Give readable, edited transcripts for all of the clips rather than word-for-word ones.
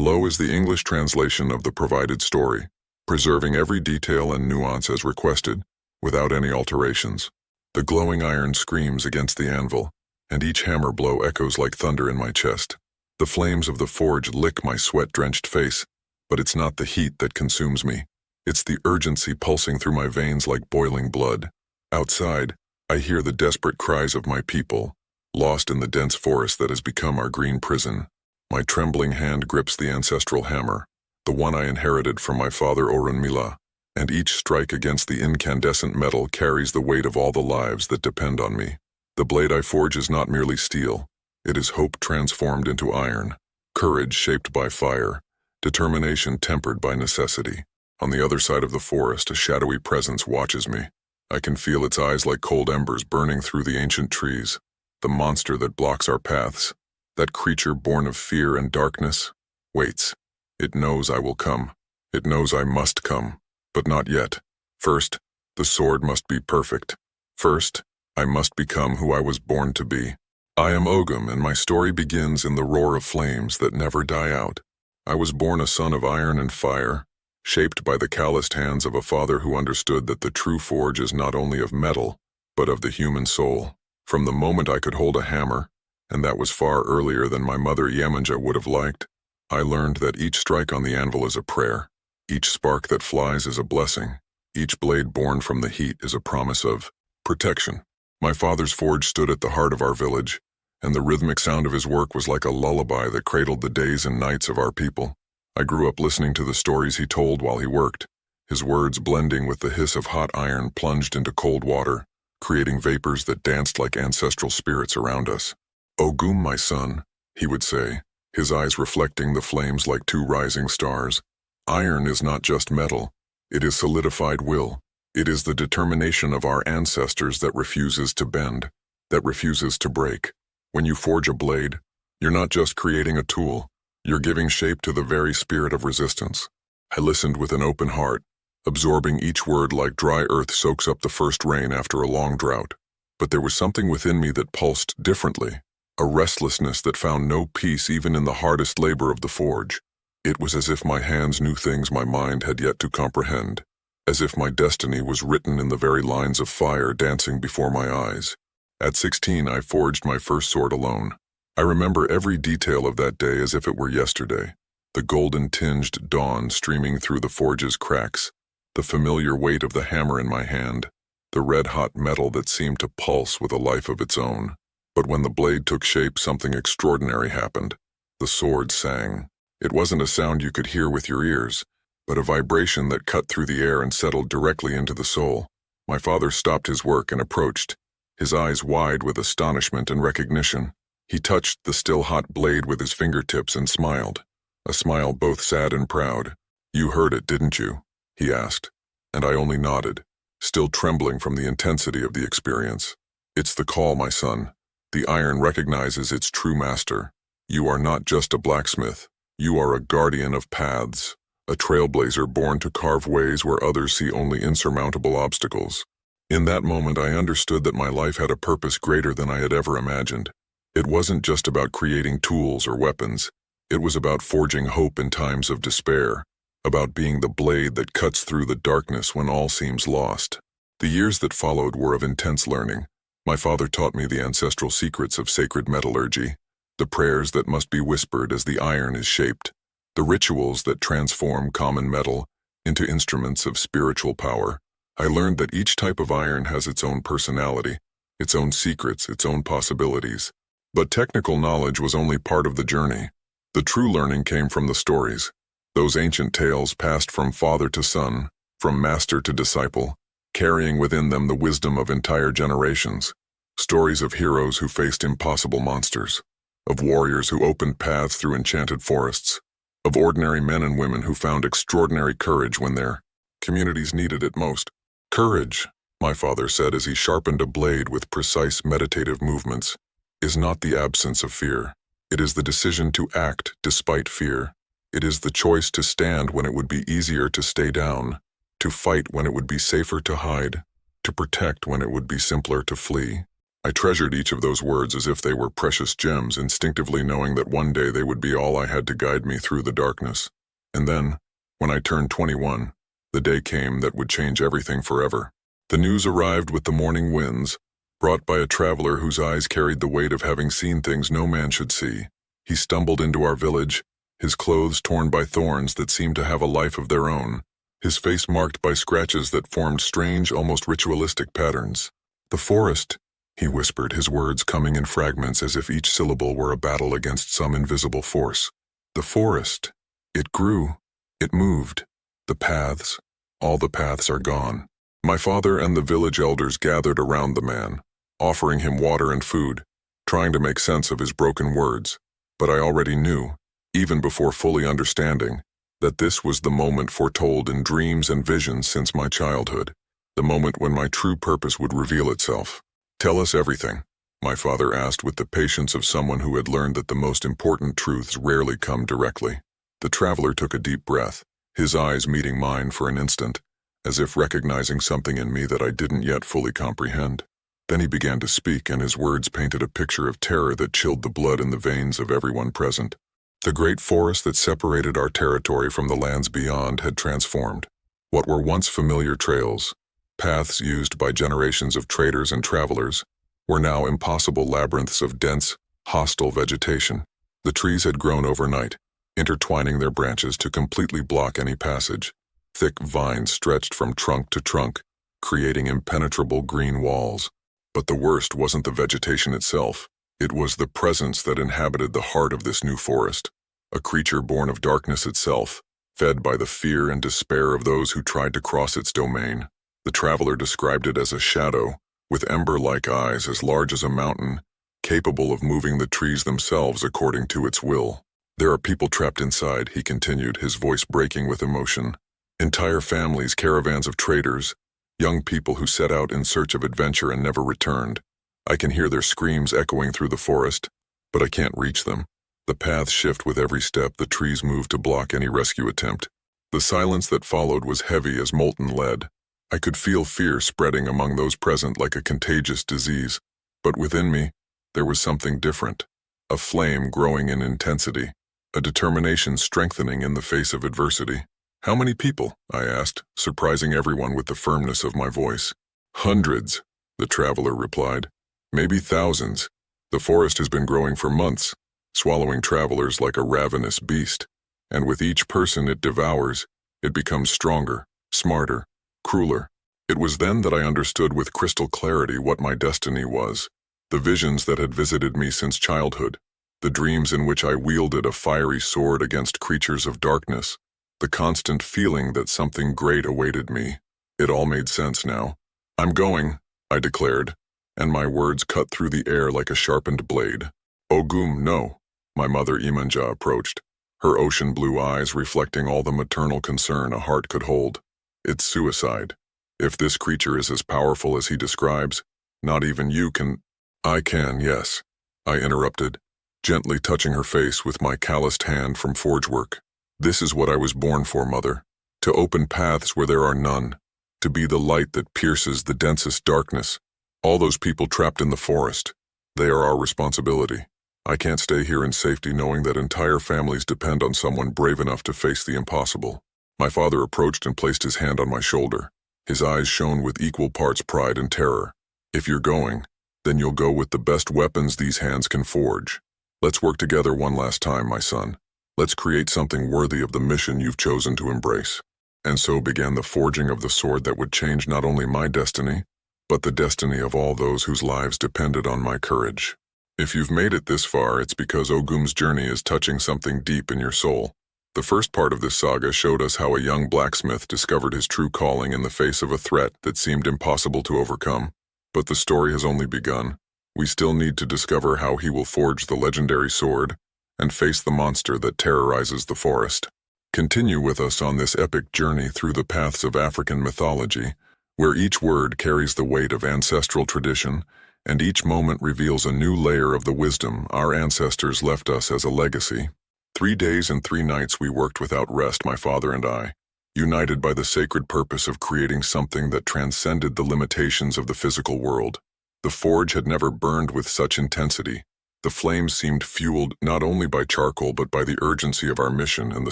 Below is the English translation of the provided story, preserving every detail and nuance as requested, without any alterations. The glowing iron screams against the anvil, and each hammer blow echoes like thunder in my chest. The flames of the forge lick my sweat-drenched face, but it's not the heat that consumes me. It's the urgency pulsing through my veins like boiling blood. Outside, I hear the desperate cries of my people, lost in the dense forest that has become our green prison. My trembling hand grips the ancestral hammer, the one I inherited from my father Orunmila, and each strike against the incandescent metal carries the weight of all the lives that depend on me. The blade I forge is not merely steel. It is hope transformed into iron, courage shaped by fire, determination tempered by necessity. On the other side of the forest, a shadowy presence watches me. I can feel its eyes like cold embers burning through the ancient trees. The monster that blocks our paths, that creature born of fear and darkness, waits. It knows I will come. It knows I must come, but not yet. First, the sword must be perfect. First, I must become who I was born to be. I am Ogun, and my story begins in the roar of flames that never die out. I was born a son of iron and fire, shaped by the calloused hands of a father who understood that the true forge is not only of metal, but of the human soul. From the moment I could hold a hammer, and that was far earlier than my mother Yemanja would have liked, I learned that each strike on the anvil is a prayer. Each spark that flies is a blessing. Each blade born from the heat is a promise of protection. My father's forge stood at the heart of our village, and the rhythmic sound of his work was like a lullaby that cradled the days and nights of our people. I grew up listening to the stories he told while he worked, his words blending with the hiss of hot iron plunged into cold water, creating vapors that danced like ancestral spirits around us. "Ogun, my son," he would say, his eyes reflecting the flames like two rising stars. "Iron is not just metal. It is solidified will. It is the determination of our ancestors that refuses to bend, that refuses to break. When you forge a blade, you're not just creating a tool, you're giving shape to the very spirit of resistance." I listened with an open heart, absorbing each word like dry earth soaks up the first rain after a long drought. But there was something within me that pulsed differently, a restlessness that found no peace even in the hardest labor of the forge. It was as if my hands knew things my mind had yet to comprehend, as if my destiny was written in the very lines of fire dancing before my eyes. At 16, I forged my first sword alone. I remember every detail of that day as if it were yesterday. The golden-tinged dawn streaming through the forge's cracks, the familiar weight of the hammer in my hand, the red-hot metal that seemed to pulse with a life of its own. But when the blade took shape, something extraordinary happened. The sword sang. It wasn't a sound you could hear with your ears, but a vibration that cut through the air and settled directly into the soul. My father stopped his work and approached, his eyes wide with astonishment and recognition. He touched the still hot blade with his fingertips and smiled, a smile both sad and proud. "You heard it, didn't you?" he asked, and I only nodded, still trembling from the intensity of the experience. "It's the call, my son. The iron recognizes its true master. You are not just a blacksmith. You are a guardian of paths, a trailblazer born to carve ways where others see only insurmountable obstacles." In that moment, I understood that my life had a purpose greater than I had ever imagined. It wasn't just about creating tools or weapons. It was about forging hope in times of despair, about being the blade that cuts through the darkness when all seems lost. The years that followed were of intense learning. My father taught me the ancestral secrets of sacred metallurgy, the prayers that must be whispered as the iron is shaped, the rituals that transform common metal into instruments of spiritual power. I learned that each type of iron has its own personality, its own secrets, its own possibilities. But technical knowledge was only part of the journey. The true learning came from the stories, those ancient tales passed from father to son, from master to disciple, carrying within them the wisdom of entire generations. Stories of heroes who faced impossible monsters, of warriors who opened paths through enchanted forests, of ordinary men and women who found extraordinary courage when their communities needed it most. "Courage," my father said as he sharpened a blade with precise meditative movements, "is not the absence of fear. It is the decision to act despite fear. It is the choice to stand when it would be easier to stay down, to fight when it would be safer to hide, to protect when it would be simpler to flee." I treasured each of those words as if they were precious gems, instinctively knowing that one day they would be all I had to guide me through the darkness. And then, when I turned 21, the day came that would change everything forever. The news arrived with the morning winds, brought by a traveler whose eyes carried the weight of having seen things no man should see. He stumbled into our village, his clothes torn by thorns that seemed to have a life of their own, his face marked by scratches that formed strange, almost ritualistic patterns. "The forest," he whispered, his words coming in fragments as if each syllable were a battle against some invisible force. "The forest. It grew. It moved. The paths. All the paths are gone." My father and the village elders gathered around the man, offering him water and food, trying to make sense of his broken words. But I already knew, even before fully understanding, that this was the moment foretold in dreams and visions since my childhood, the moment when my true purpose would reveal itself. "Tell us everything," my father asked with the patience of someone who had learned that the most important truths rarely come directly. The traveler took a deep breath, his eyes meeting mine for an instant, as if recognizing something in me that I didn't yet fully comprehend. Then he began to speak, and his words painted a picture of terror that chilled the blood in the veins of everyone present. The great forest that separated our territory from the lands beyond had transformed. What were once familiar trails, paths used by generations of traders and travelers, were now impossible labyrinths of dense, hostile vegetation. The trees had grown overnight, intertwining their branches to completely block any passage. Thick vines stretched from trunk to trunk, creating impenetrable green walls. But the worst wasn't the vegetation itself. It was the presence that inhabited the heart of this new forest, a creature born of darkness itself, fed by the fear and despair of those who tried to cross its domain. The traveler described it as a shadow, with ember-like eyes as large as a mountain, capable of moving the trees themselves according to its will. "There are people trapped inside," he continued, his voice breaking with emotion. "Entire families, caravans of traders, young people who set out in search of adventure and never returned. I can hear their screams echoing through the forest, but I can't reach them. The paths shift with every step, the trees move to block any rescue attempt." The silence that followed was heavy as molten lead. I could feel fear spreading among those present like a contagious disease, but within me, there was something different, a flame growing in intensity, a determination strengthening in the face of adversity. "How many people?" I asked, surprising everyone with the firmness of my voice. "Hundreds," the traveler replied. "Maybe thousands. The forest has been growing for months, swallowing travelers like a ravenous beast, and with each person it devours, it becomes stronger, smarter, crueler." It was then that I understood with crystal clarity what my destiny was, the visions that had visited me since childhood, the dreams in which I wielded a fiery sword against creatures of darkness, the constant feeling that something great awaited me. It all made sense now. "I'm going," I declared, and my words cut through the air like a sharpened blade. "Ogun, no." My mother Imanja approached, her ocean blue eyes reflecting all the maternal concern a heart could hold. "It's suicide. If this creature is as powerful as he describes, not even you can—" "I can, yes," I interrupted, gently touching her face with my calloused hand from forge work. "This is what I was born for, Mother, to open paths where there are none, to be the light that pierces the densest darkness. All those people trapped in the forest, they are our responsibility. I can't stay here in safety knowing that entire families depend on someone brave enough to face the impossible." My father approached and placed his hand on my shoulder. His eyes shone with equal parts pride and terror. "If you're going, then you'll go with the best weapons these hands can forge. Let's work together one last time, my son. Let's create something worthy of the mission you've chosen to embrace." And so began the forging of the sword that would change not only my destiny, but the destiny of all those whose lives depended on my courage. If you've made it this far, it's because Ogum's journey is touching something deep in your soul. The first part of this saga showed us how a young blacksmith discovered his true calling in the face of a threat that seemed impossible to overcome. But the story has only begun. We still need to discover how he will forge the legendary sword and face the monster that terrorizes the forest. Continue with us on this epic journey through the paths of African mythology, where each word carries the weight of ancestral tradition, and each moment reveals a new layer of the wisdom our ancestors left us as a legacy. 3 days and 3 nights we worked without rest, my father and I, united by the sacred purpose of creating something that transcended the limitations of the physical world. The forge had never burned with such intensity. The flames seemed fueled not only by charcoal but by the urgency of our mission and the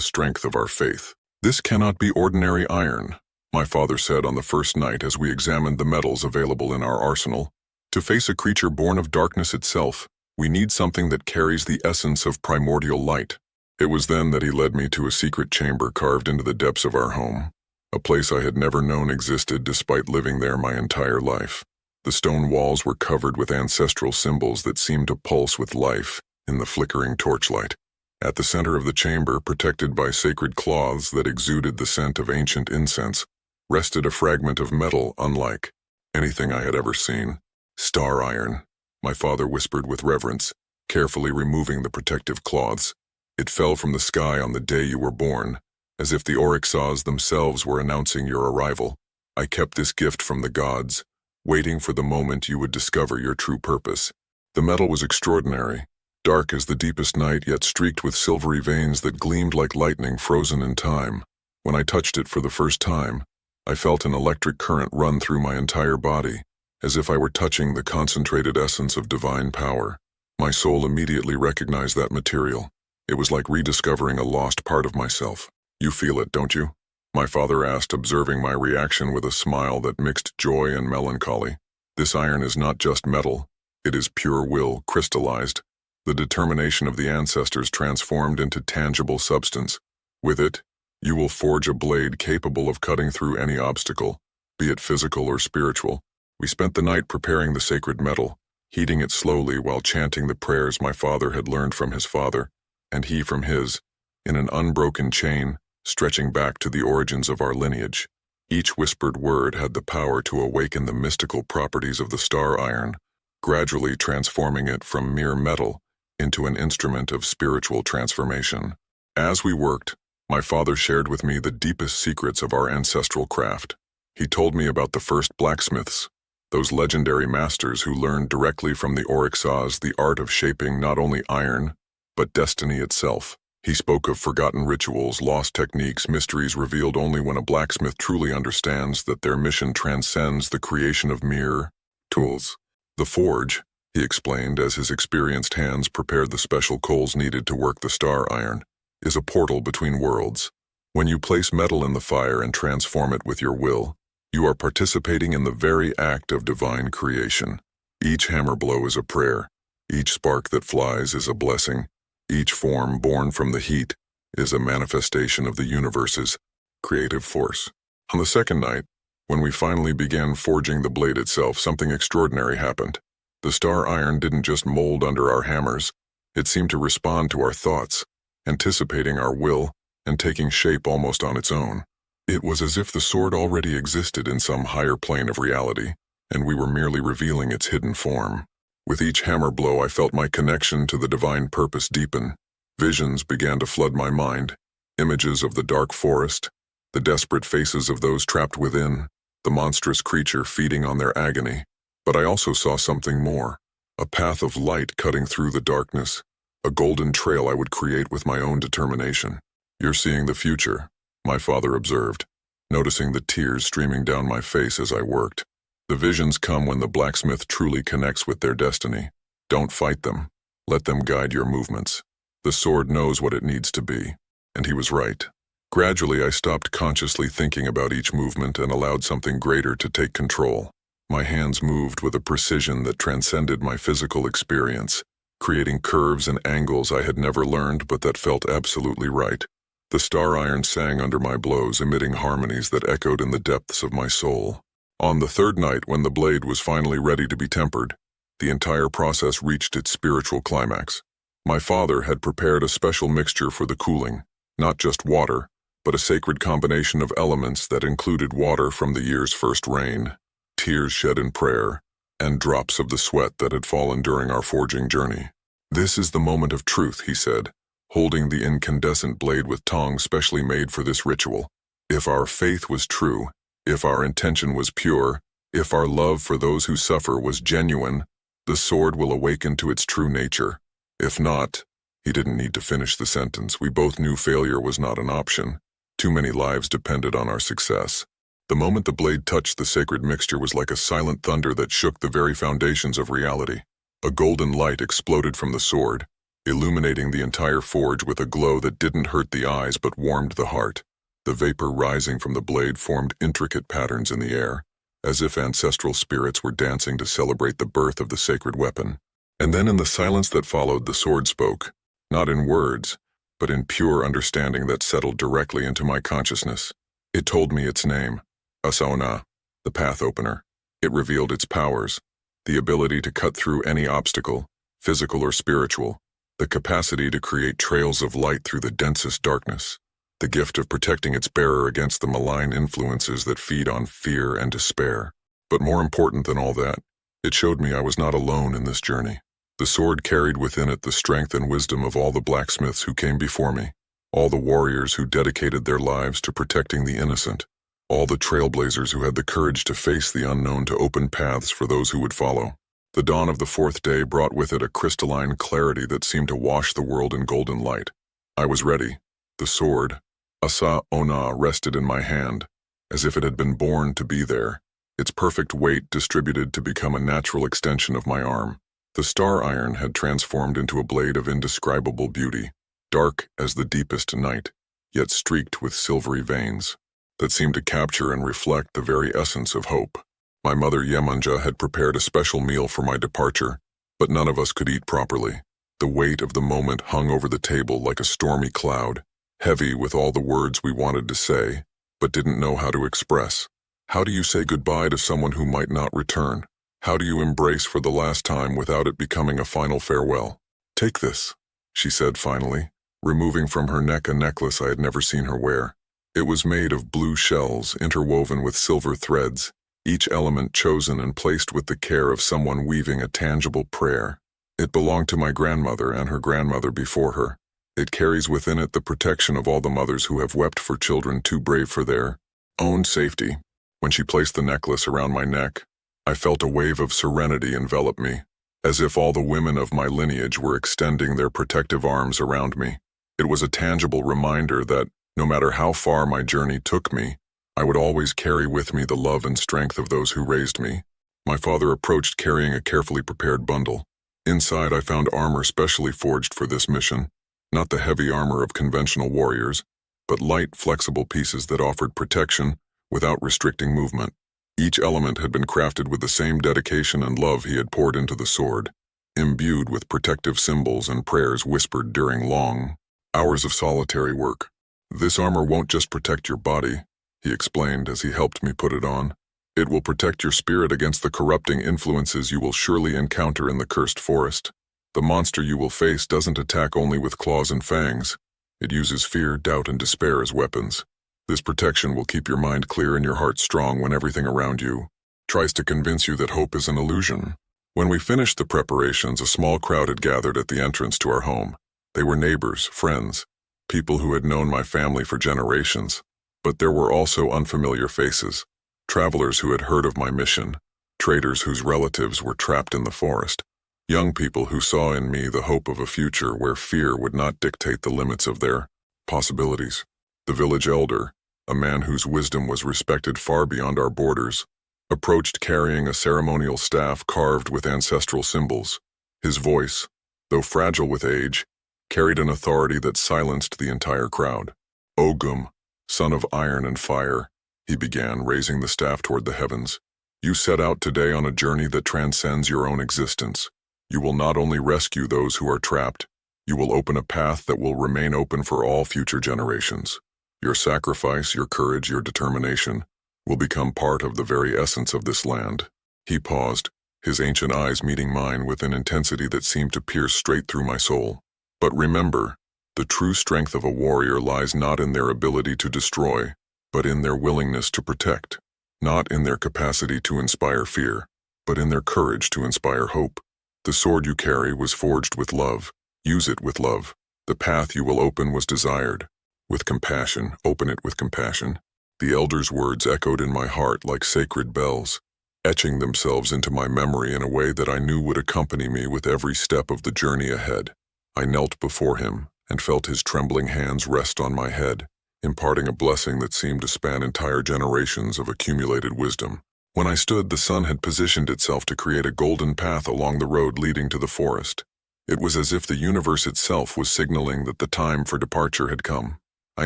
strength of our faith. "This cannot be ordinary iron," my father said on the first night as we examined the metals available in our arsenal. "To face a creature born of darkness itself, we need something that carries the essence of primordial light." It was then that he led me to a secret chamber carved into the depths of our home, a place I had never known existed despite living there my entire life. The stone walls were covered with ancestral symbols that seemed to pulse with life in the flickering torchlight. At the center of the chamber, protected by sacred cloths that exuded the scent of ancient incense, rested a fragment of metal unlike anything I had ever seen. "Star iron," my father whispered with reverence, carefully removing the protective cloths. "It fell from the sky on the day you were born, as if the Oryxas themselves were announcing your arrival. I kept this gift from the gods, waiting for the moment you would discover your true purpose." The metal was extraordinary, dark as the deepest night, yet streaked with silvery veins that gleamed like lightning frozen in time. When I touched it for the first time, I felt an electric current run through my entire body, as if I were touching the concentrated essence of divine power. My soul immediately recognized that material. It was like rediscovering a lost part of myself. "You feel it, don't you?" my father asked, observing my reaction with a smile that mixed joy and melancholy. "This iron is not just metal. It is pure will, crystallized, the determination of the ancestors transformed into tangible substance. With it, you will forge a blade capable of cutting through any obstacle, be it physical or spiritual." We spent the night preparing the sacred metal, heating it slowly while chanting the prayers my father had learned from his father, and he from his, in an unbroken chain, stretching back to the origins of our lineage. Each whispered word had the power to awaken the mystical properties of the star iron, gradually transforming it from mere metal into an instrument of spiritual transformation. As we worked, my father shared with me the deepest secrets of our ancestral craft. He told me about the first blacksmiths, those legendary masters who learned directly from the Oryxas the art of shaping not only iron, but destiny itself. He spoke of forgotten rituals, lost techniques, mysteries revealed only when a blacksmith truly understands that their mission transcends the creation of mere tools. "The forge," he explained as his experienced hands prepared the special coals needed to work the star iron, "is a portal between worlds. When you place metal in the fire and transform it with your will, you are participating in the very act of divine creation. Each hammer blow is a prayer. Each spark that flies is a blessing. Each form born from the heat is a manifestation of the universe's creative force." On the second night, when we finally began forging the blade itself, something extraordinary happened. The star iron didn't just mold under our hammers, it seemed to respond to our thoughts, anticipating our will and taking shape almost on its own. It was as if the sword already existed in some higher plane of reality, and we were merely revealing its hidden form. With each hammer blow, I felt my connection to the divine purpose deepen. Visions began to flood my mind, images of the dark forest, the desperate faces of those trapped within, the monstrous creature feeding on their agony. But I also saw something more, a path of light cutting through the darkness, a golden trail I would create with my own determination. "You're seeing the future," my father observed, noticing the tears streaming down my face as I worked. "The visions come when the blacksmith truly connects with their destiny. Don't fight them. Let them guide your movements. The sword knows what it needs to be." And he was right. Gradually, I stopped consciously thinking about each movement and allowed something greater to take control. My hands moved with a precision that transcended my physical experience, creating curves and angles I had never learned but that felt absolutely right. The star iron sang under my blows, emitting harmonies that echoed in the depths of my soul. On the third night, when the blade was finally ready to be tempered, the entire process reached its spiritual climax. My father had prepared a special mixture for the cooling, not just water, but a sacred combination of elements that included water from the year's first rain, tears shed in prayer, and drops of the sweat that had fallen during our forging journey. "This is the moment of truth," he said, holding the incandescent blade with tongs specially made for this ritual. "If our faith was true, if our intention was pure, if our love for those who suffer was genuine, the sword will awaken to its true nature. If not," he didn't need to finish the sentence. We both knew failure was not an option. Too many lives depended on our success. The moment the blade touched the sacred mixture was like a silent thunder that shook the very foundations of reality. A golden light exploded from the sword, illuminating the entire forge with a glow that didn't hurt the eyes but warmed the heart. The vapor rising from the blade formed intricate patterns in the air, as if ancestral spirits were dancing to celebrate the birth of the sacred weapon. And then in the silence that followed, the sword spoke, not in words, but in pure understanding that settled directly into my consciousness. It told me its name, Asaona, the path opener. It revealed its powers, the ability to cut through any obstacle, physical or spiritual, the capacity to create trails of light through the densest darkness, the gift of protecting its bearer against the malign influences that feed on fear and despair. But more important than all that, it showed me I was not alone in this journey. The sword carried within it the strength and wisdom of all the blacksmiths who came before me, all the warriors who dedicated their lives to protecting the innocent, all the trailblazers who had the courage to face the unknown to open paths for those who would follow. The dawn of the fourth day brought with it a crystalline clarity that seemed to wash the world in golden light. I was ready. The sword, Asa-Ona, rested in my hand, as if it had been born to be there, its perfect weight distributed to become a natural extension of my arm. The star iron had transformed into a blade of indescribable beauty, dark as the deepest night, yet streaked with silvery veins that seemed to capture and reflect the very essence of hope. My mother Yemanja had prepared a special meal for my departure, but none of us could eat properly. The weight of the moment hung over the table like a stormy cloud, heavy with all the words we wanted to say, but didn't know how to express. How do you say goodbye to someone who might not return? How do you embrace for the last time without it becoming a final farewell? Take this, she said finally, removing from her neck a necklace I had never seen her wear. It was made of blue shells interwoven with silver threads, each element chosen and placed with the care of someone weaving a tangible prayer. It belonged to my grandmother and her grandmother before her. It carries within it the protection of all the mothers who have wept for children too brave for their own safety. When she placed the necklace around my neck, I felt a wave of serenity envelop me, as if all the women of my lineage were extending their protective arms around me. It was a tangible reminder that, no matter how far my journey took me, I would always carry with me the love and strength of those who raised me. My father approached carrying a carefully prepared bundle. Inside I found armor specially forged for this mission, not the heavy armor of conventional warriors, but light, flexible pieces that offered protection without restricting movement. Each element had been crafted with the same dedication and love he had poured into the sword, imbued with protective symbols and prayers whispered during long hours of solitary work. This armor won't just protect your body, he explained as he helped me put it on. It will protect your spirit against the corrupting influences you will surely encounter in the cursed forest. The monster you will face doesn't attack only with claws and fangs. It uses fear, doubt, and despair as weapons. This protection will keep your mind clear and your heart strong when everything around you tries to convince you that hope is an illusion. When we finished the preparations, a small crowd had gathered at the entrance to our home. They were neighbors, friends, people who had known my family for generations. But there were also unfamiliar faces, travelers who had heard of my mission, traders whose relatives were trapped in the forest, young people who saw in me the hope of a future where fear would not dictate the limits of their possibilities. The village elder, a man whose wisdom was respected far beyond our borders, approached carrying a ceremonial staff carved with ancestral symbols. His voice, though fragile with age, carried an authority that silenced the entire crowd. Ogun, son of iron and fire, he began, raising the staff toward the heavens. You set out today on a journey that transcends your own existence. You will not only rescue those who are trapped, you will open a path that will remain open for all future generations. Your sacrifice, your courage, your determination will become part of the very essence of this land. He paused, his ancient eyes meeting mine with an intensity that seemed to pierce straight through my soul. But remember, the true strength of a warrior lies not in their ability to destroy, but in their willingness to protect, not in their capacity to inspire fear, but in their courage to inspire hope. The sword you carry was forged with love. Use it with love. The path you will open was desired. With compassion, open it with compassion. The elder's words echoed in my heart like sacred bells, etching themselves into my memory in a way that I knew would accompany me with every step of the journey ahead. I knelt before him and felt his trembling hands rest on my head, imparting a blessing that seemed to span entire generations of accumulated wisdom. When I stood, the sun had positioned itself to create a golden path along the road leading to the forest. It was as if the universe itself was signaling that the time for departure had come. I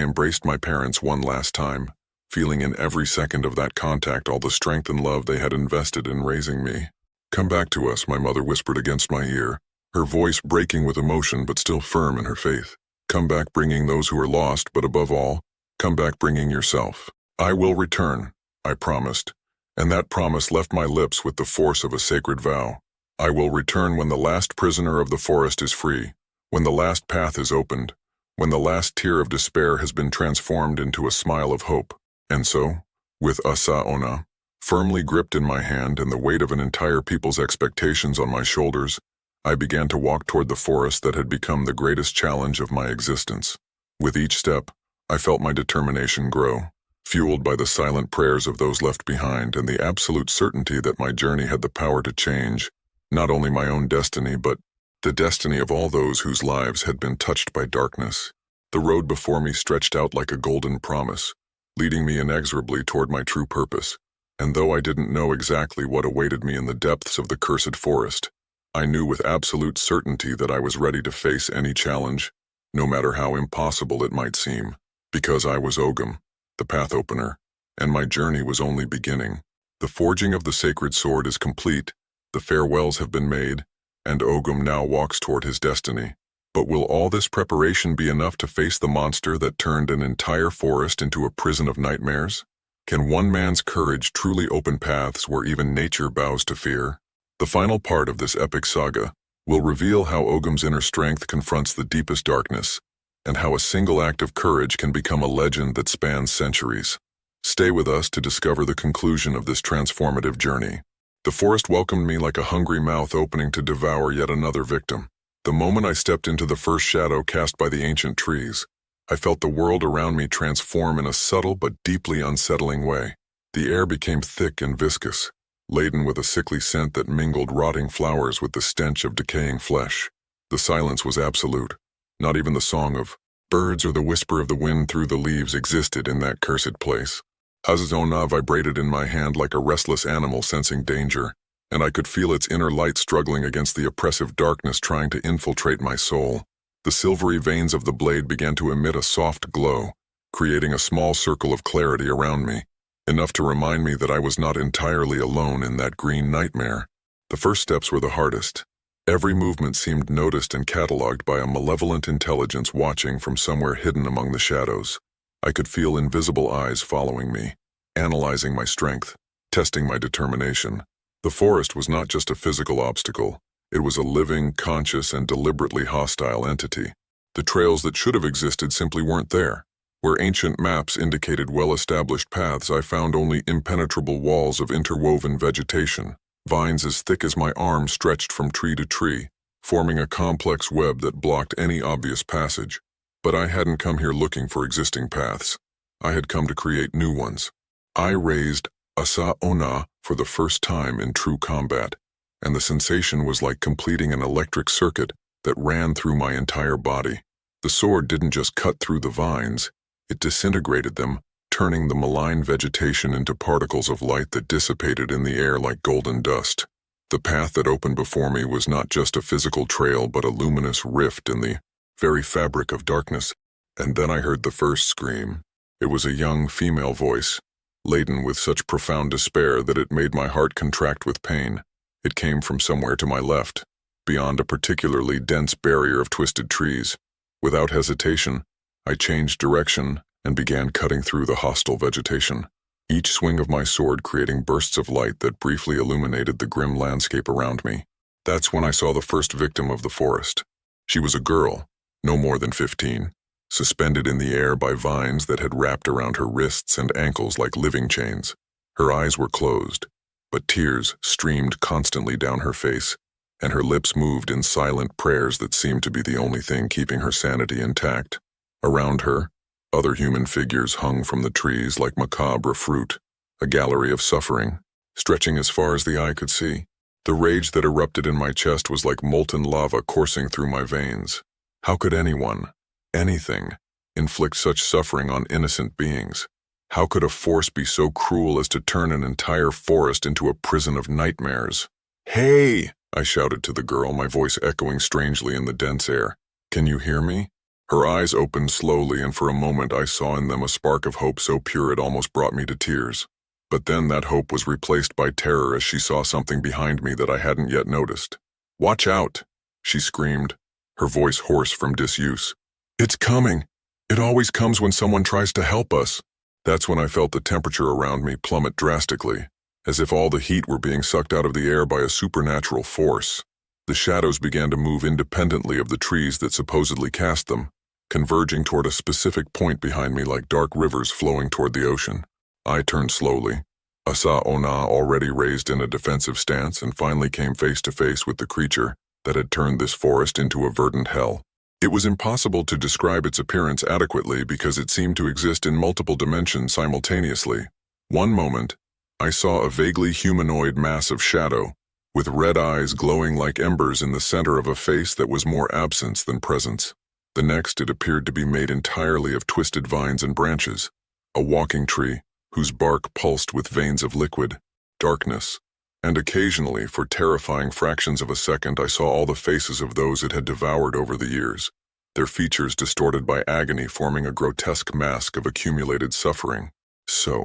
embraced my parents one last time, feeling in every second of that contact all the strength and love they had invested in raising me. "Come back to us," my mother whispered against my ear, her voice breaking with emotion but still firm in her faith. "Come back bringing those who are lost, but above all, come back bringing yourself." "I will return," I promised, and that promise left my lips with the force of a sacred vow. I will return when the last prisoner of the forest is free, when the last path is opened, when the last tear of despair has been transformed into a smile of hope. And so, with Asa Ona firmly gripped in my hand and the weight of an entire people's expectations on my shoulders, I began to walk toward the forest that had become the greatest challenge of my existence. With each step, I felt my determination grow, fueled by the silent prayers of those left behind and the absolute certainty that my journey had the power to change not only my own destiny but the destiny of all those whose lives had been touched by darkness. The road before me stretched out like a golden promise, leading me inexorably toward my true purpose, and though I didn't know exactly what awaited me in the depths of the cursed forest, I knew with absolute certainty that I was ready to face any challenge, no matter how impossible it might seem, because I was Ogun, the path opener, and my journey was only beginning. The forging of the sacred sword is complete, the farewells have been made, and Ogun now walks toward his destiny. But will all this preparation be enough to face the monster that turned an entire forest into a prison of nightmares? Can one man's courage truly open paths where even nature bows to fear? The final part of this epic saga will reveal how Ogun's inner strength confronts the deepest darkness, and how a single act of courage can become a legend that spans centuries. Stay with us to discover the conclusion of this transformative journey. The forest welcomed me like a hungry mouth opening to devour yet another victim. The moment I stepped into the first shadow cast by the ancient trees, I felt the world around me transform in a subtle but deeply unsettling way. The air became thick and viscous, laden with a sickly scent that mingled rotting flowers with the stench of decaying flesh. The silence was absolute. Not even the song of birds or the whisper of the wind through the leaves existed in that cursed place. Azazona vibrated in my hand like a restless animal sensing danger, and I could feel its inner light struggling against the oppressive darkness trying to infiltrate my soul. The silvery veins of the blade began to emit a soft glow, creating a small circle of clarity around me, enough to remind me that I was not entirely alone in that green nightmare. The first steps were the hardest. Every movement seemed noticed and catalogued by a malevolent intelligence watching from somewhere hidden among the shadows. I could feel invisible eyes following me, analyzing my strength, testing my determination. The forest was not just a physical obstacle. It was a living, conscious, and deliberately hostile entity. The trails that should have existed simply weren't there. Where ancient maps indicated well-established paths, I found only impenetrable walls of interwoven vegetation. Vines as thick as my arm stretched from tree to tree, forming a complex web that blocked any obvious passage. But I hadn't come here looking for existing paths. I had come to create new ones. I raised Asa Ona for the first time in true combat, and the sensation was like completing an electric circuit that ran through my entire body. The sword didn't just cut through the vines, it disintegrated them, turning the malign vegetation into particles of light that dissipated in the air like golden dust. The path that opened before me was not just a physical trail but a luminous rift in the very fabric of darkness. And then I heard the first scream. It was a young female voice, laden with such profound despair that it made my heart contract with pain. It came from somewhere to my left, beyond a particularly dense barrier of twisted trees. Without hesitation, I changed direction and began cutting through the hostile vegetation, each swing of my sword creating bursts of light that briefly illuminated the grim landscape around me. That's when I saw the first victim of the forest. She was a girl, no more than 15, suspended in the air by vines that had wrapped around her wrists and ankles like living chains. Her eyes were closed, but tears streamed constantly down her face, and her lips moved in silent prayers that seemed to be the only thing keeping her sanity intact. Around her, other human figures hung from the trees like macabre fruit, a gallery of suffering, stretching as far as the eye could see. The rage that erupted in my chest was like molten lava coursing through my veins. How could anyone, anything, inflict such suffering on innocent beings? How could a force be so cruel as to turn an entire forest into a prison of nightmares? "Hey!" I shouted to the girl, my voice echoing strangely in the dense air. "Can you hear me?" Her eyes opened slowly, and for a moment I saw in them a spark of hope so pure it almost brought me to tears. But then that hope was replaced by terror as she saw something behind me that I hadn't yet noticed. "Watch out!" she screamed, her voice hoarse from disuse. "It's coming! It always comes when someone tries to help us." That's when I felt the temperature around me plummet drastically, as if all the heat were being sucked out of the air by a supernatural force. The shadows began to move independently of the trees that supposedly cast them, converging toward a specific point behind me like dark rivers flowing toward the ocean. I turned slowly. Asa Ona already raised in a defensive stance and finally came face to face with the creature that had turned this forest into a verdant hell. It was impossible to describe its appearance adequately because it seemed to exist in multiple dimensions simultaneously. One moment, I saw a vaguely humanoid mass of shadow, with red eyes glowing like embers in the center of a face that was more absence than presence. The next, it appeared to be made entirely of twisted vines and branches, a walking tree whose bark pulsed with veins of liquid, darkness, and occasionally, for terrifying fractions of a second, I saw all the faces of those it had devoured over the years, their features distorted by agony forming a grotesque mask of accumulated suffering. So,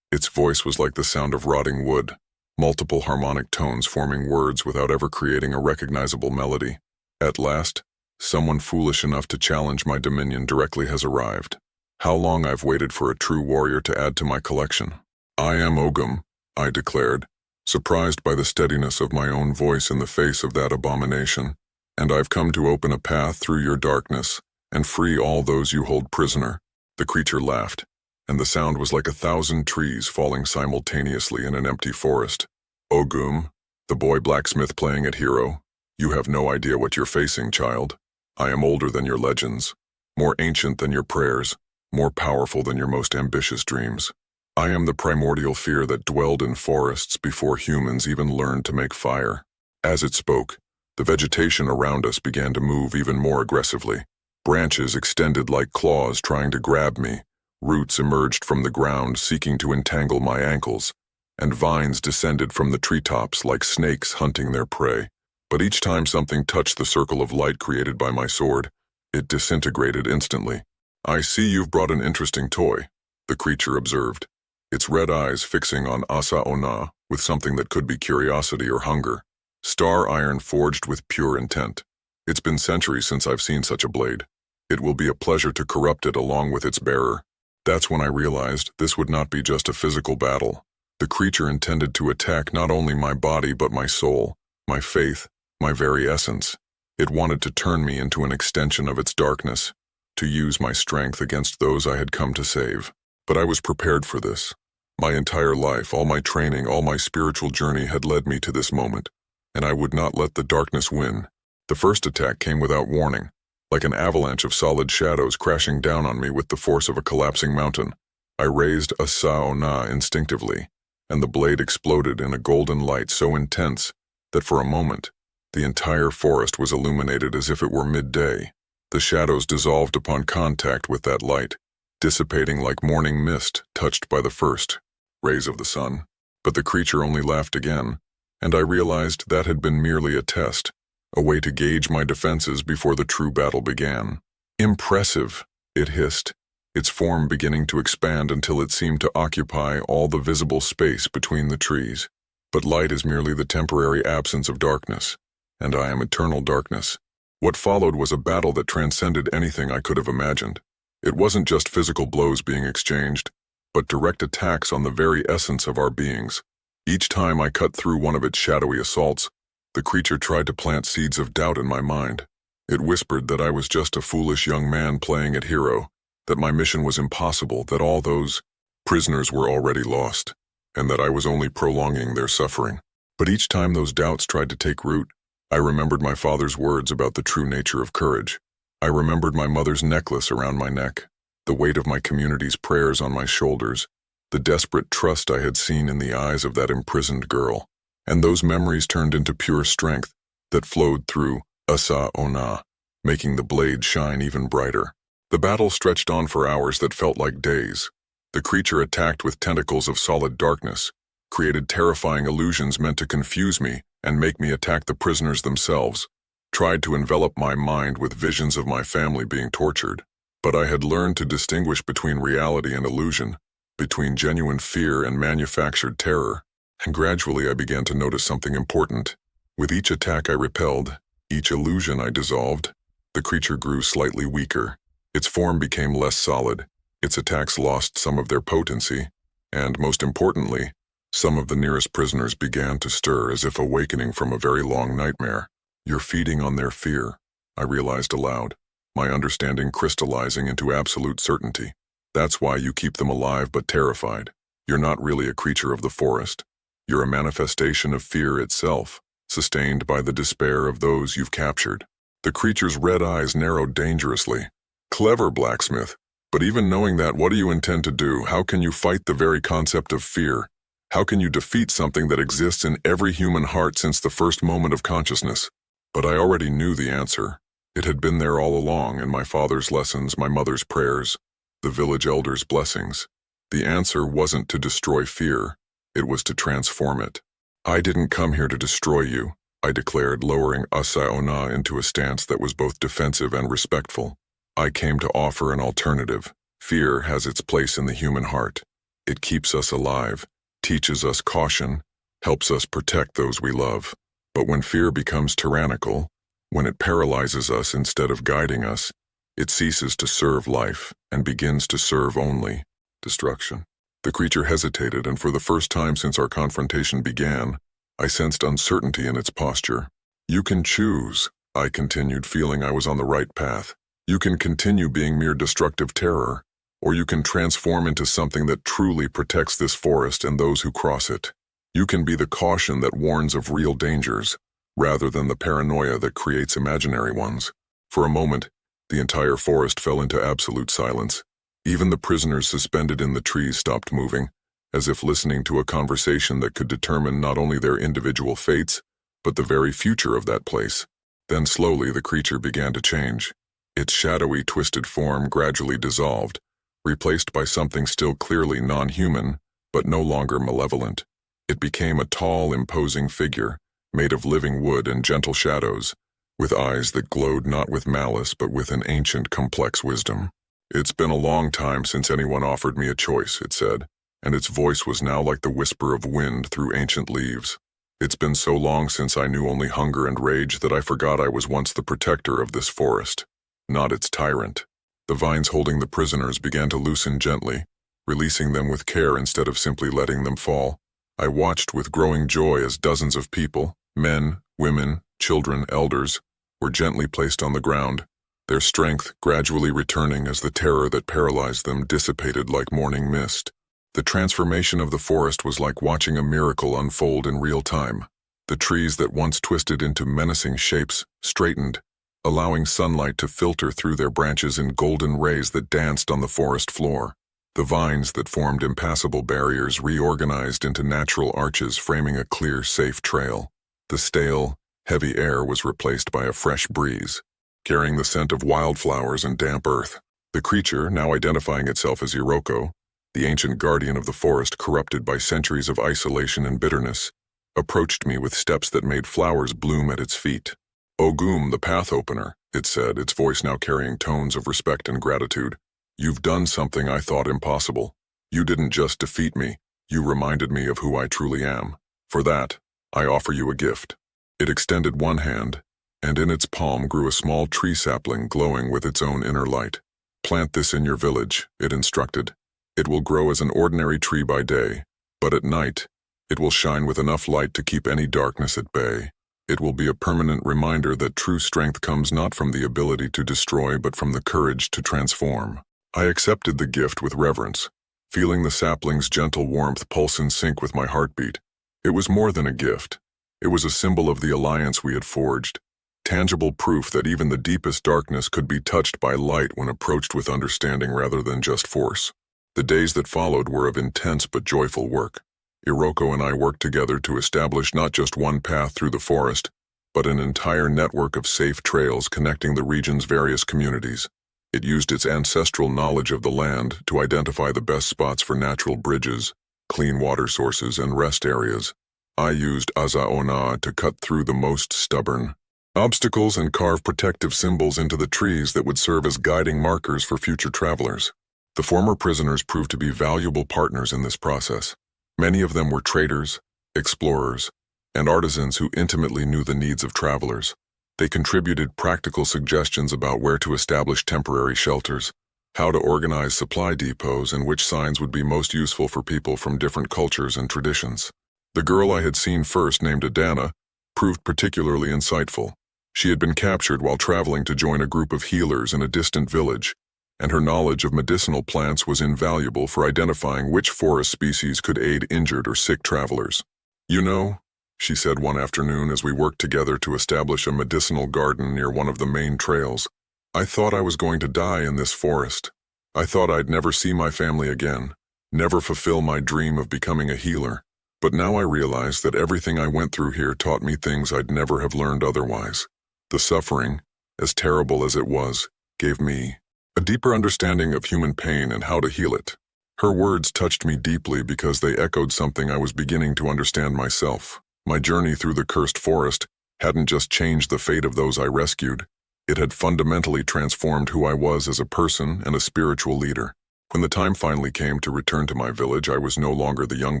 its voice was like the sound of rotting wood, multiple harmonic tones forming words without ever creating a recognizable melody. At last, someone foolish enough to challenge my dominion directly has arrived. How long I've waited for a true warrior to add to my collection. "I am Ogun," I declared, surprised by the steadiness of my own voice in the face of that abomination, "and I've come to open a path through your darkness and free all those you hold prisoner." The creature laughed, and the sound was like 1,000 trees falling simultaneously in an empty forest. "Ogun, the boy blacksmith playing at hero, you have no idea what you're facing, child. I am older than your legends, more ancient than your prayers, more powerful than your most ambitious dreams. I am the primordial fear that dwelled in forests before humans even learned to make fire." As it spoke, the vegetation around us began to move even more aggressively. Branches extended like claws trying to grab me, roots emerged from the ground seeking to entangle my ankles, and vines descended from the treetops like snakes hunting their prey. But each time something touched the circle of light created by my sword, it disintegrated instantly. "I see you've brought an interesting toy," the creature observed, its red eyes fixing on Asa Ona with something that could be curiosity or hunger. "Star iron forged with pure intent. It's been centuries since I've seen such a blade. It will be a pleasure to corrupt it along with its bearer." That's when I realized this would not be just a physical battle. The creature intended to attack not only my body but my soul, my faith, my very essence. It wanted to turn me into an extension of its darkness, to use my strength against those I had come to save. But I was prepared for this. My entire life, all my training, all my spiritual journey had led me to this moment, and I would not let the darkness win. The first attack came without warning, like an avalanche of solid shadows crashing down on me with the force of a collapsing mountain. I raised a Sa-ona instinctively, and the blade exploded in a golden light so intense that for a moment, the entire forest was illuminated as if it were midday. The shadows dissolved upon contact with that light, dissipating like morning mist touched by the first rays of the sun. But the creature only laughed again, and I realized that had been merely a test, a way to gauge my defenses before the true battle began. "Impressive," it hissed, its form beginning to expand until it seemed to occupy all the visible space between the trees. But light is merely the temporary absence of darkness, and I am eternal darkness. What followed was a battle that transcended anything I could have imagined. It wasn't just physical blows being exchanged, but direct attacks on the very essence of our beings. Each time I cut through one of its shadowy assaults, the creature tried to plant seeds of doubt in my mind. It whispered that I was just a foolish young man playing at hero, that my mission was impossible, that all those prisoners were already lost, and that I was only prolonging their suffering. But each time those doubts tried to take root, I remembered my father's words about the true nature of courage. I remembered my mother's necklace around my neck, the weight of my community's prayers on my shoulders, the desperate trust I had seen in the eyes of that imprisoned girl, and those memories turned into pure strength that flowed through Asa Ona, making the blade shine even brighter. The battle stretched on for hours that felt like days. The creature attacked with tentacles of solid darkness, created terrifying illusions meant to confuse me and make me attack the prisoners themselves, tried to envelop my mind with visions of my family being tortured. But I had learned to distinguish between reality and illusion, between genuine fear and manufactured terror, and gradually I began to notice something important. With each attack I repelled, each illusion I dissolved, the creature grew slightly weaker. Its form became less solid, its attacks lost some of their potency, and, most importantly, some of the nearest prisoners began to stir as if awakening from a very long nightmare. "You're feeding on their fear," I realized aloud, my understanding crystallizing into absolute certainty. "That's why you keep them alive but terrified. You're not really a creature of the forest. You're a manifestation of fear itself, sustained by the despair of those you've captured." The creature's red eyes narrowed dangerously. "Clever, blacksmith. But even knowing that, what do you intend to do? How can you fight the very concept of fear? How can you defeat something that exists in every human heart since the first moment of consciousness?" But I already knew the answer. It had been there all along, in my father's lessons, my mother's prayers, the village elders' blessings. The answer wasn't to destroy fear, it was to transform it. "I didn't come here to destroy you," I declared, lowering Asaona into a stance that was both defensive and respectful. "I came to offer an alternative. Fear has its place in the human heart. It keeps us alive, teaches us caution, helps us protect those we love. But when fear becomes tyrannical, when it paralyzes us instead of guiding us, it ceases to serve life and begins to serve only destruction." The creature hesitated, and for the first time since our confrontation began, I sensed uncertainty in its posture. "You can choose," I continued, feeling I was on the right path. "You can continue being mere destructive terror, or you can transform into something that truly protects this forest and those who cross it. You can be the caution that warns of real dangers, rather than the paranoia that creates imaginary ones." For a moment, the entire forest fell into absolute silence. Even the prisoners suspended in the trees stopped moving, as if listening to a conversation that could determine not only their individual fates, but the very future of that place. Then slowly the creature began to change. Its shadowy, twisted form gradually dissolved, replaced by something still clearly non-human, but no longer malevolent. It became a tall, imposing figure, made of living wood and gentle shadows, with eyes that glowed not with malice but with an ancient, complex wisdom. "It's been a long time since anyone offered me a choice," it said, and its voice was now like the whisper of wind through ancient leaves. "It's been so long since I knew only hunger and rage that I forgot I was once the protector of this forest, not its tyrant." The vines holding the prisoners began to loosen gently, releasing them with care instead of simply letting them fall. I watched with growing joy as dozens of people, men, women, children, elders, were gently placed on the ground, their strength gradually returning as the terror that paralyzed them dissipated like morning mist. The transformation of the forest was like watching a miracle unfold in real time. The trees that once twisted into menacing shapes straightened, allowing sunlight to filter through their branches in golden rays that danced on the forest floor. The vines that formed impassable barriers reorganized into natural arches framing a clear, safe trail. The stale, heavy air was replaced by a fresh breeze, carrying the scent of wildflowers and damp earth. The creature, now identifying itself as Iroko, the ancient guardian of the forest corrupted by centuries of isolation and bitterness, approached me with steps that made flowers bloom at its feet. "Ogun, the path opener," it said, its voice now carrying tones of respect and gratitude. "You've done something I thought impossible. You didn't just defeat me, you reminded me of who I truly am. For that, I offer you a gift." It extended one hand, and in its palm grew a small tree sapling glowing with its own inner light. "Plant this in your village," it instructed. "It will grow as an ordinary tree by day, but at night, it will shine with enough light to keep any darkness at bay. It will be a permanent reminder that true strength comes not from the ability to destroy but from the courage to transform." I accepted the gift with reverence, feeling the sapling's gentle warmth pulse in sync with my heartbeat. It was more than a gift. It was a symbol of the alliance we had forged, tangible proof that even the deepest darkness could be touched by light when approached with understanding rather than just force. The days that followed were of intense but joyful work. Iroko and I worked together to establish not just one path through the forest, but an entire network of safe trails connecting the region's various communities. It used its ancestral knowledge of the land to identify the best spots for natural bridges, clean water sources, and rest areas. I used Azaona to cut through the most stubborn obstacles and carve protective symbols into the trees that would serve as guiding markers for future travelers. The former prisoners proved to be valuable partners in this process. Many of them were traders, explorers, and artisans who intimately knew the needs of travelers. They contributed practical suggestions about where to establish temporary shelters, how to organize supply depots, and which signs would be most useful for people from different cultures and traditions. The girl I had seen first, named Adana, proved particularly insightful. She had been captured while traveling to join a group of healers in a distant village, and her knowledge of medicinal plants was invaluable for identifying which forest species could aid injured or sick travelers. "You know," she said one afternoon as we worked together to establish a medicinal garden near one of the main trails, "I thought I was going to die in this forest. I thought I'd never see my family again, never fulfill my dream of becoming a healer. But now I realize that everything I went through here taught me things I'd never have learned otherwise. The suffering, as terrible as it was, gave me a deeper understanding of human pain and how to heal it." Her words touched me deeply because they echoed something I was beginning to understand myself. My journey through the cursed forest hadn't just changed the fate of those I rescued. It had fundamentally transformed who I was as a person and a spiritual leader. When the time finally came to return to my village, I was no longer the young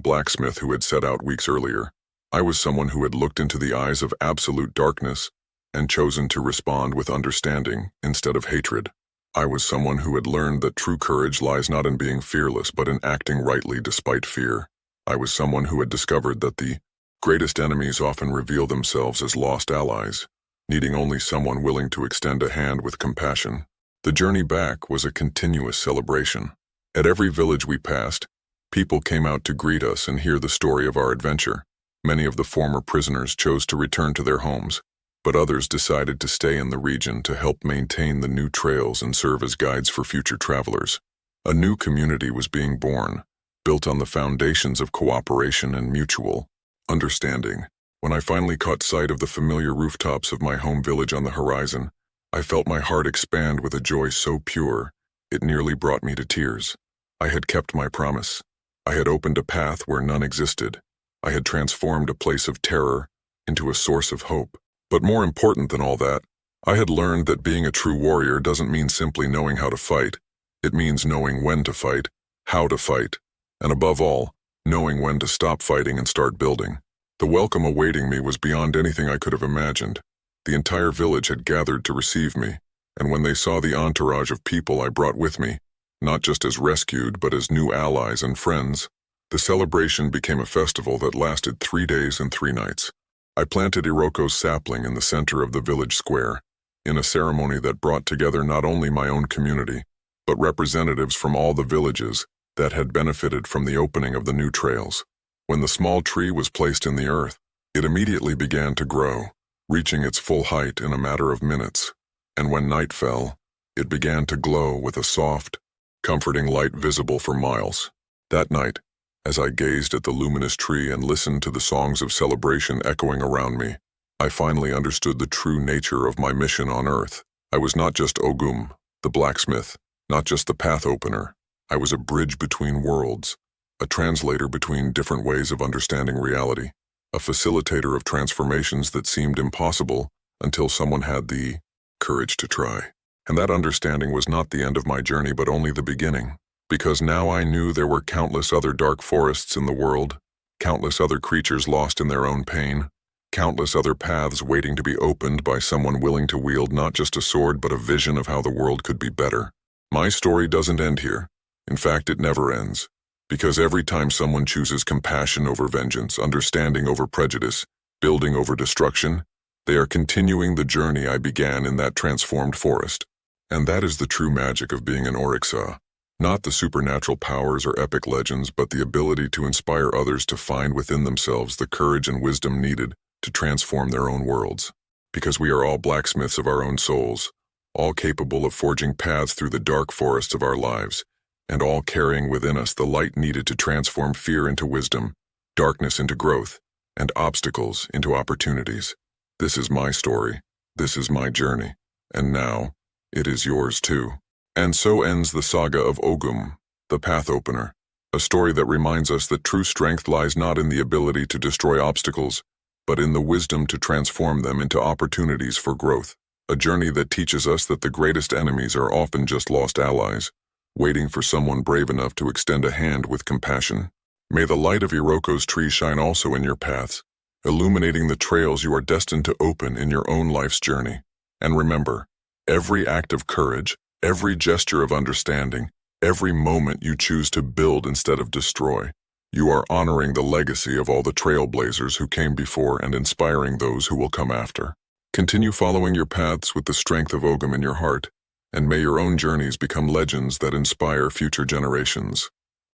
blacksmith who had set out weeks earlier. I was someone who had looked into the eyes of absolute darkness and chosen to respond with understanding instead of hatred. I was someone who had learned that true courage lies not in being fearless, but in acting rightly despite fear. I was someone who had discovered that the greatest enemies often reveal themselves as lost allies, needing only someone willing to extend a hand with compassion. The journey back was a continuous celebration. At every village we passed, people came out to greet us and hear the story of our adventure. Many of the former prisoners chose to return to their homes, but others decided to stay in the region to help maintain the new trails and serve as guides for future travelers. A new community was being born, built on the foundations of cooperation and mutual understanding. When I finally caught sight of the familiar rooftops of my home village on the horizon, I felt my heart expand with a joy so pure, it nearly brought me to tears. I had kept my promise. I had opened a path where none existed. I had transformed a place of terror into a source of hope. But more important than all that, I had learned that being a true warrior doesn't mean simply knowing how to fight. It means knowing when to fight, how to fight, and above all, knowing when to stop fighting and start building. The welcome awaiting me was beyond anything I could have imagined. The entire village had gathered to receive me, and when they saw the entourage of people I brought with me, not just as rescued but as new allies and friends, the celebration became a festival that lasted 3 days and 3 nights. I planted Iroko's sapling in the center of the village square, in a ceremony that brought together not only my own community, but representatives from all the villages that had benefited from the opening of the new trails. When the small tree was placed in the earth, it immediately began to grow, reaching its full height in a matter of minutes, and when night fell, it began to glow with a soft, comforting light visible for miles. That night, as I gazed at the luminous tree and listened to the songs of celebration echoing around me, I finally understood the true nature of my mission on Earth. I was not just Ogun, the blacksmith, not just the path opener. I was a bridge between worlds, a translator between different ways of understanding reality, a facilitator of transformations that seemed impossible until someone had the courage to try. And that understanding was not the end of my journey, but only the beginning. Because now I knew there were countless other dark forests in the world, countless other creatures lost in their own pain, countless other paths waiting to be opened by someone willing to wield not just a sword but a vision of how the world could be better. My story doesn't end here. In fact, it never ends. Because every time someone chooses compassion over vengeance, understanding over prejudice, building over destruction, they are continuing the journey I began in that transformed forest. And that is the true magic of being an Oryxa. Not the supernatural powers or epic legends, but the ability to inspire others to find within themselves the courage and wisdom needed to transform their own worlds. Because we are all blacksmiths of our own souls, all capable of forging paths through the dark forests of our lives, and all carrying within us the light needed to transform fear into wisdom, darkness into growth, and obstacles into opportunities. This is my story, this is my journey, and now, it is yours too. And so ends the saga of Ogun, the path opener, a story that reminds us that true strength lies not in the ability to destroy obstacles, but in the wisdom to transform them into opportunities for growth. A journey that teaches us that the greatest enemies are often just lost allies, waiting for someone brave enough to extend a hand with compassion. May the light of Iroko's tree shine also in your paths, illuminating the trails you are destined to open in your own life's journey. And remember, every act of courage, every gesture of understanding, every moment you choose to build instead of destroy, you are honoring the legacy of all the trailblazers who came before and inspiring those who will come after. Continue following your paths with the strength of Ogun in your heart, and may your own journeys become legends that inspire future generations.